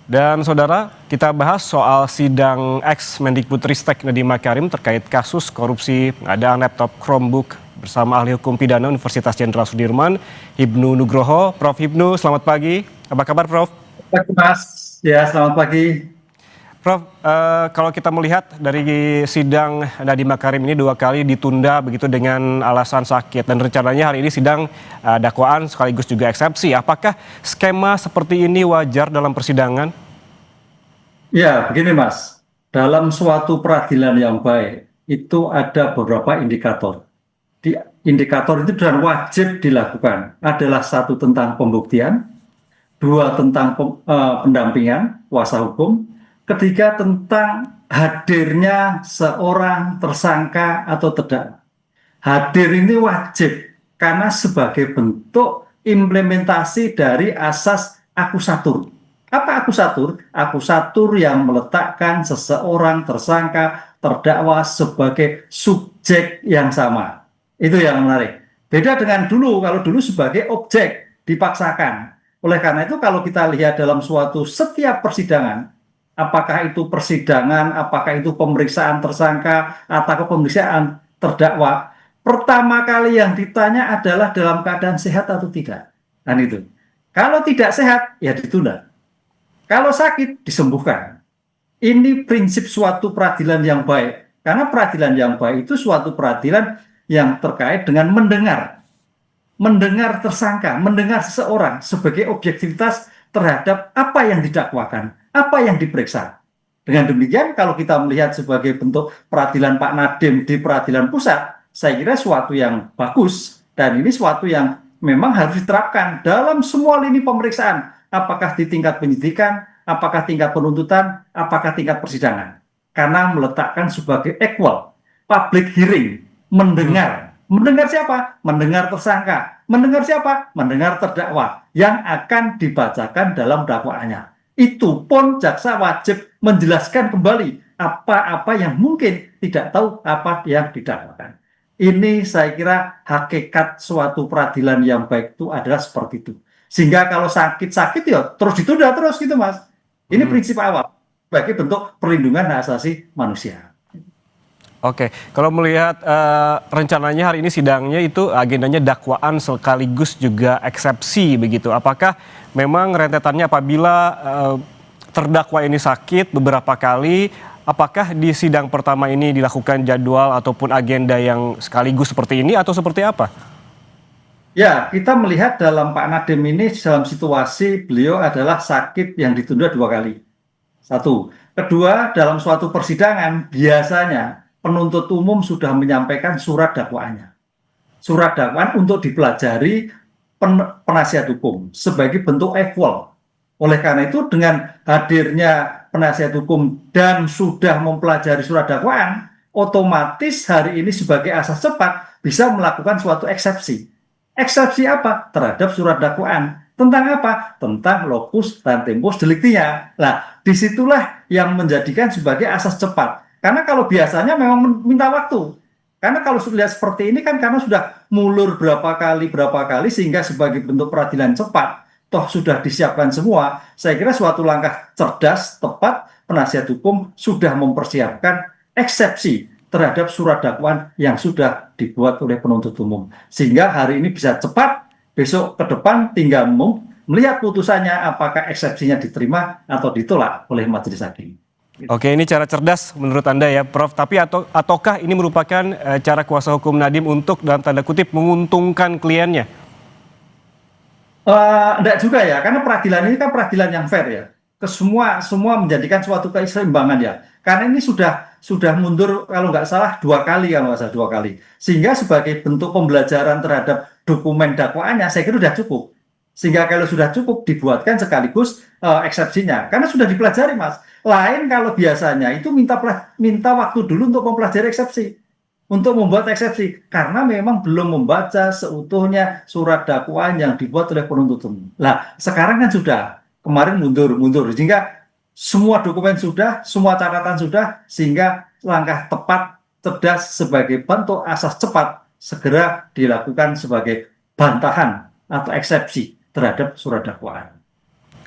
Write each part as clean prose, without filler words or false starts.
Dan saudara, kita bahas soal sidang ex-Mendikbudristek Nadiem Makarim terkait kasus korupsi pengadaan laptop Chromebook bersama ahli hukum pidana Universitas Jenderal Sudirman, Hibnu Nugroho. Prof. Hibnu, selamat pagi. Apa kabar, Prof? Pagi Mas, ya selamat pagi. Prof, kalau kita melihat dari sidang Nadiem Makarim ini 2 kali ditunda begitu dengan alasan sakit dan rencananya hari ini sidang dakwaan sekaligus juga eksepsi. Apakah skema seperti ini wajar dalam persidangan? Ya begini Mas, dalam suatu peradilan yang baik itu ada beberapa indikator. Di indikator itu dan wajib dilakukan adalah satu tentang pembuktian, dua tentang pendampingan kuasa hukum, ketiga tentang hadirnya seorang tersangka atau terdakwa. Hadir ini wajib karena sebagai bentuk implementasi dari asas akusatur. Apa akusatur? Akusatur yang meletakkan seseorang tersangka, terdakwa sebagai subjek yang sama. Itu yang menarik. Beda dengan dulu, kalau dulu sebagai objek dipaksakan. Oleh karena itu kalau kita lihat dalam suatu setiap persidangan, apakah itu persidangan, apakah itu pemeriksaan tersangka, atau pemeriksaan terdakwa, pertama kali yang ditanya adalah dalam keadaan sehat atau tidak. Dan itu. Kalau tidak sehat, ya ditunda. Kalau sakit, disembuhkan. Ini prinsip suatu peradilan yang baik. Karena peradilan yang baik itu suatu peradilan yang terkait dengan mendengar tersangka, mendengar seseorang sebagai objektivitas terhadap apa yang didakwakan, apa yang diperiksa. Dengan demikian, kalau kita melihat sebagai bentuk peradilan Pak Nadiem di peradilan pusat, saya kira suatu yang bagus, dan ini suatu yang memang harus diterapkan dalam semua lini pemeriksaan, apakah di tingkat penyidikan, apakah tingkat penuntutan, apakah tingkat persidangan. Karena meletakkan sebagai equal, public hearing, mendengar. Mendengar siapa? Mendengar tersangka. Mendengar siapa? Mendengar terdakwa yang akan dibacakan dalam dakwaannya. Itu pun jaksa wajib menjelaskan kembali apa-apa yang mungkin tidak tahu apa yang didakwakan. Ini saya kira hakikat suatu peradilan yang baik itu adalah seperti itu. Sehingga kalau sakit-sakit ya terus ditunda terus gitu Mas. Ini prinsip awal sebagai bentuk perlindungan hak asasi manusia. Oke, kalau melihat rencananya hari ini sidangnya itu agendanya dakwaan sekaligus juga eksepsi begitu. Apakah memang rentetannya apabila terdakwa ini sakit beberapa kali, apakah di sidang pertama ini dilakukan jadwal ataupun agenda yang sekaligus seperti ini atau seperti apa? Ya, kita melihat dalam Pak Nadiem ini dalam situasi beliau adalah sakit yang ditunda 2 kali. Satu. Kedua, dalam suatu persidangan biasanya penuntut umum sudah menyampaikan surat dakwaannya. Surat dakwaan untuk dipelajari penasihat hukum sebagai bentuk equal. Oleh karena itu dengan hadirnya penasihat hukum dan sudah mempelajari surat dakwaan, otomatis hari ini sebagai asas cepat bisa melakukan suatu eksepsi. Eksepsi apa? Terhadap surat dakwaan. Tentang apa? Tentang locus dan tempus delictinya. Nah, disitulah yang menjadikan sebagai asas cepat. Karena kalau biasanya memang minta waktu. Karena kalau sudah lihat seperti ini kan karena sudah mulur berapa kali sehingga sebagai bentuk peradilan cepat, toh sudah disiapkan semua. Saya kira suatu langkah cerdas, tepat, penasihat hukum sudah mempersiapkan eksepsi terhadap surat dakwaan yang sudah dibuat oleh penuntut umum. Sehingga hari ini bisa cepat, besok ke depan tinggal melihat putusannya apakah eksepsinya diterima atau ditolak oleh majelis hakim. Oke, ini cara cerdas menurut Anda ya, Prof. Tapi ataukah ini merupakan cara kuasa hukum Nadiem untuk dalam tanda kutip menguntungkan kliennya? Enggak juga ya, karena peradilan ini kan peradilan yang fair ya. Semua menjadikan suatu keseimbangan ya. Karena ini sudah mundur kalau nggak salah 2 kali, kalau nggak salah 2 kali. Sehingga sebagai bentuk pembelajaran terhadap dokumen dakwaannya, saya kira sudah cukup. Sehingga kalau sudah cukup dibuatkan sekaligus eksepsinya, karena sudah dipelajari Mas. Lain kalau biasanya itu minta waktu dulu untuk mempelajari eksepsi, untuk membuat eksepsi, karena memang belum membaca seutuhnya surat dakwaan yang dibuat oleh penuntut umum. Nah, sekarang kan sudah, kemarin mundur, sehingga semua dokumen sudah, semua catatan sudah, sehingga langkah tepat, cerdas sebagai bentuk asas cepat segera dilakukan sebagai bantahan atau eksepsi terhadap surat dakwaan.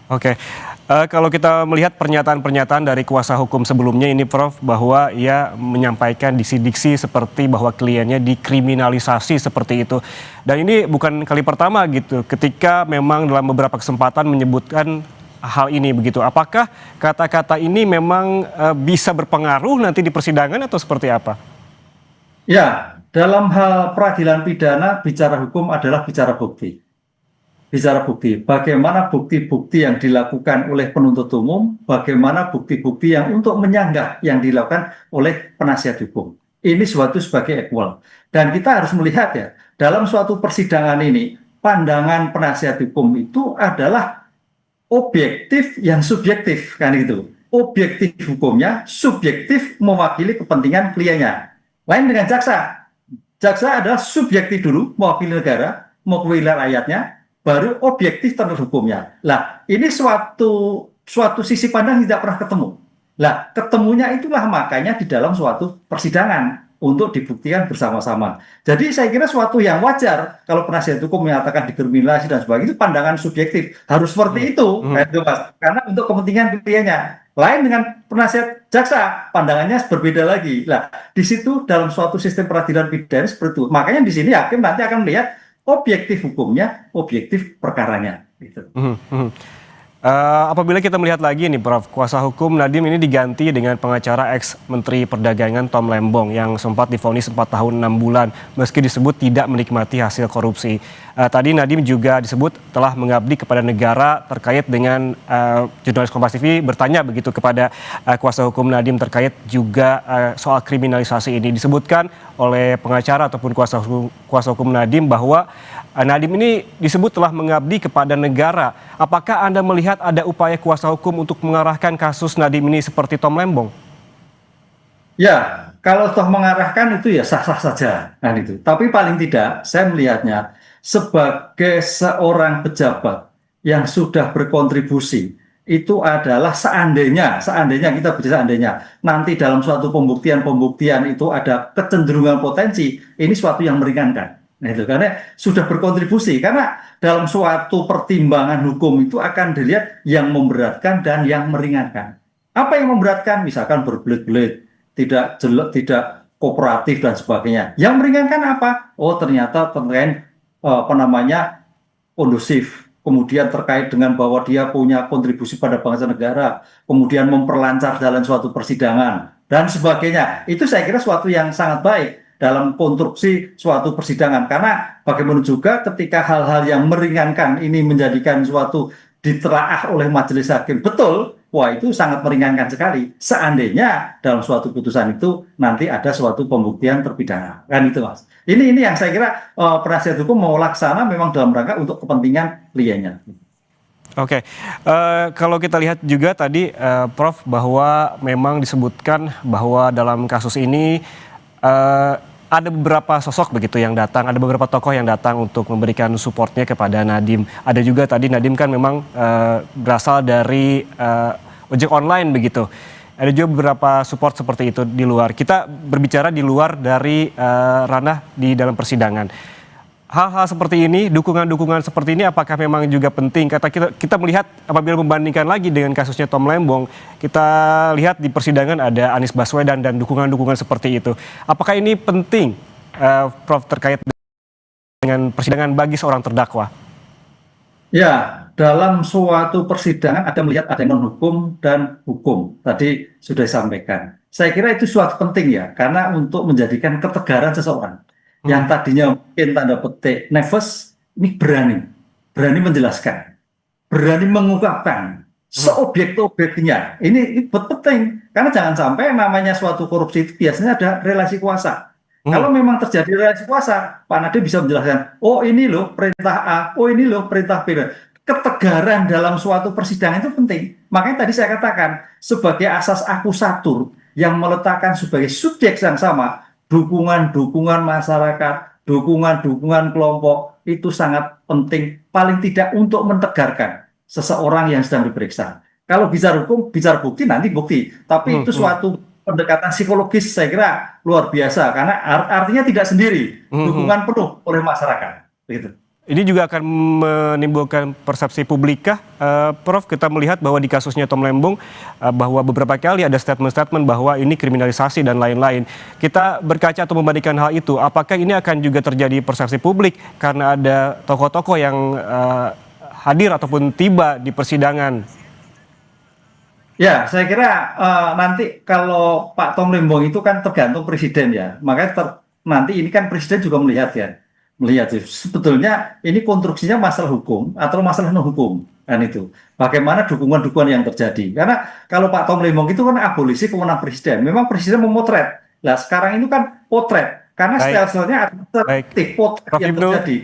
Oke, kalau kita melihat pernyataan-pernyataan dari kuasa hukum sebelumnya ini Prof, bahwa ia menyampaikan diksi-diksi seperti bahwa kliennya dikriminalisasi seperti itu. Dan ini bukan kali pertama gitu, ketika memang dalam beberapa kesempatan menyebutkan hal ini begitu. Apakah kata-kata ini memang bisa berpengaruh nanti di persidangan atau seperti apa? Ya, dalam hal peradilan pidana, bicara hukum adalah bicara bukti. Bicara bukti, bagaimana bukti-bukti yang dilakukan oleh penuntut umum, bagaimana bukti-bukti yang untuk menyanggah yang dilakukan oleh penasihat hukum. Ini suatu sebagai equal. Dan kita harus melihat ya, dalam suatu persidangan ini, pandangan penasihat hukum itu adalah objektif yang subjektif, kan itu. Objektif hukumnya, subjektif mewakili kepentingan kliennya. Lain dengan jaksa. Jaksa adalah subjektif dulu, mewakili negara, mewakili rakyatnya, baru objektif terhadap hukumnya. Lah, ini suatu sisi pandang tidak pernah ketemu. Lah, ketemunya itulah makanya di dalam suatu persidangan untuk dibuktikan bersama-sama. Jadi saya kira suatu yang wajar kalau penasihat hukum menyatakan dikriminalisasi dan sebagainya, itu pandangan subjektif. Harus seperti itu, Mas. Karena untuk kepentingan kliennya. Lain dengan penasihat jaksa, pandangannya berbeda lagi. Nah, di situ dalam suatu sistem peradilan pidana seperti itu. Makanya di sini hakim nanti akan melihat objektif hukumnya, objektif perkaranya. Gitu. Apabila kita melihat lagi nih Prof, kuasa hukum Nadiem ini diganti dengan pengacara ex-Menteri Perdagangan Tom Lembong yang sempat divonis 4 tahun 6 bulan meski disebut tidak menikmati hasil korupsi. Tadi Nadiem juga disebut telah mengabdi kepada negara terkait dengan jurnalis Kompas TV bertanya begitu kepada kuasa hukum Nadiem terkait juga soal kriminalisasi ini. Disebutkan oleh pengacara ataupun kuasa hukum Nadiem bahwa Nadiem ini disebut telah mengabdi kepada negara. Apakah Anda melihat ada upaya kuasa hukum untuk mengarahkan kasus Nadiem ini seperti Tom Lembong? Ya, kalau toh mengarahkan itu ya sah-sah saja, kan itu. Tapi paling tidak saya melihatnya sebagai seorang pejabat yang sudah berkontribusi itu adalah seandainya kita bicara seandainya nanti dalam suatu pembuktian itu ada kecenderungan potensi, ini suatu yang meringankan. Nah, itu karena sudah berkontribusi, karena dalam suatu pertimbangan hukum itu akan dilihat yang memberatkan dan yang meringankan. Apa yang memberatkan? Misalkan berbelit-belit, tidak jelek, tidak kooperatif dan sebagainya. Yang meringankan apa? Oh, ternyata terkait kondusif. Kemudian terkait dengan bahwa dia punya kontribusi pada bangsa negara, kemudian memperlancar jalan suatu persidangan dan sebagainya. Itu saya kira suatu yang sangat baik dalam konstruksi suatu persidangan, karena bagaimana juga ketika hal-hal yang meringankan ini menjadikan suatu ditelaah oleh majelis hakim betul, wah itu sangat meringankan sekali seandainya dalam suatu putusan itu nanti ada suatu pembuktian terpidana, kan itu Mas. Ini yang saya kira penasihat hukum mau laksana memang dalam rangka untuk kepentingan kliennya. Oke, kalau kita lihat juga tadi Prof bahwa memang disebutkan bahwa dalam kasus ini ada beberapa sosok begitu yang datang, ada beberapa tokoh yang datang untuk memberikan supportnya kepada Nadiem. Ada juga tadi Nadiem kan memang berasal dari ojek online begitu. Ada juga beberapa support seperti itu di luar. Kita berbicara di luar dari ranah di dalam persidangan. Hal-hal seperti ini, dukungan-dukungan seperti ini apakah memang juga penting? Kita melihat apabila membandingkan lagi dengan kasusnya Tom Lembong, kita lihat di persidangan ada Anies Baswedan dan dukungan-dukungan seperti itu. Apakah ini penting, Prof, terkait dengan persidangan bagi seorang terdakwa? Ya, dalam suatu persidangan ada melihat ada non-hukum dan hukum. Tadi sudah disampaikan. Saya kira itu suatu penting ya, karena untuk menjadikan ketegaran seseorang. Yang tadinya mungkin tanda petik nervous, ini berani menjelaskan, berani mengungkapkan seobjek-objeknya. Ini penting, karena jangan sampai namanya suatu korupsi itu biasanya ada relasi kuasa. Kalau memang terjadi relasi kuasa, Pak Nadiem bisa menjelaskan, oh ini loh perintah A, oh ini loh perintah B. Ketegaran dalam suatu persidangan itu penting. Makanya tadi saya katakan, sebagai asas akusatur yang meletakkan sebagai subjek yang sama, dukungan-dukungan masyarakat, dukungan-dukungan kelompok itu sangat penting, paling tidak untuk mentegarkan seseorang yang sedang diperiksa. Kalau bicara hukum, bicara bukti, nanti bukti. Tapi itu suatu pendekatan psikologis saya kira luar biasa, karena artinya tidak sendiri, dukungan penuh oleh masyarakat. Begitu. Ini juga akan menimbulkan persepsi publik kah, Prof? Kita melihat bahwa di kasusnya Tom Lembong, bahwa beberapa kali ada statement-statement bahwa ini kriminalisasi dan lain-lain. Kita berkaca atau membandingkan hal itu, apakah ini akan juga terjadi persepsi publik karena ada tokoh-tokoh yang hadir ataupun tiba di persidangan? Ya, saya kira nanti kalau Pak Tom Lembong itu kan tergantung presiden ya. Makanya nanti ini kan presiden juga melihat ya. Melihat sebetulnya ini konstruksinya masalah hukum atau masalah non hukum kan itu. Bagaimana dukungan-dukungan yang terjadi. Karena kalau Pak Tom Lembong itu kan abolisi kewenangan presiden. Memang presiden memotret. Nah, sekarang itu kan potret. Karena Baik, style-stylenya ada baik. potret Prof. yang Ibnu, terjadi.